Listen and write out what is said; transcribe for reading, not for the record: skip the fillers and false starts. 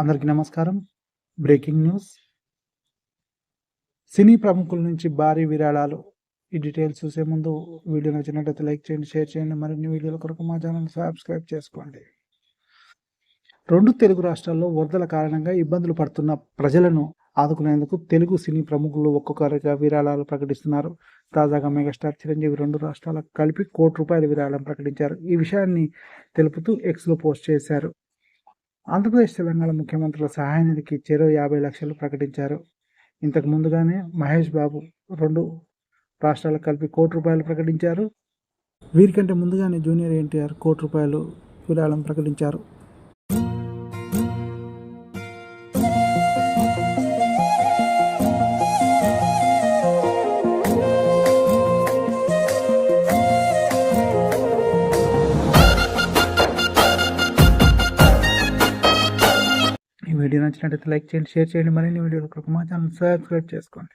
అందరికీ నమస్కారం. Breaking news. సినీ ప్రముఖుల నుంచి భారీ విరాళాలు. ఈ డీటెయిల్స్ చూసే ముందు వీడియో నచ్చినట్లయితే లైక్ చేయండి, షేర్ చేయండి. మరిన్ని వీడియోల కొరకు మా ఛానల్ సబ్స్క్రైబ్ చేసుకోండి. 2 తెలుగు రాష్ట్రాల్లో వరదల కారణంగా ఇబ్బందులు పడుతున్న ప్రజలను ఆదుకునేందుకు తెలుగు సినీ ప్రముఖులు ఒక్కొక్కరిగా విరాళాలు ప్రకటిస్తున్నారు. తాజాగా మెగాస్టార్ చిరంజీవి 2 రాష్ట్రాలకు కలిపి ₹1,00,00,000 విరాళం ప్రకటించారు. ఈ విషయాన్ని తెలుపుతూ ఎక్స్లో పోస్ట్ చేశారు. ఆంధ్రప్రదేశ్, తెలంగాణ ముఖ్యమంత్రుల సహాయ నిధికి చెరో 50 లక్షలు ప్రకటించారు. ఇంతకు ముందుగానే మహేష్ బాబు 2 రాష్ట్రాలకు కలిపి ₹1,00,00,000 ప్రకటించారు. వీరికంటే ముందుగానే జూనియర్ ఎన్టీఆర్ ₹1,00,00,000 విరాళం ప్రకటించారు. ఈ వీడియో నచ్చినట్లయితే లైక్ చేయండి, షేర్ చేయండి. మరిన్ని వీడియోల కొరకు మా ఛానల్ సబ్స్క్రైబ్ చేసుకోండి.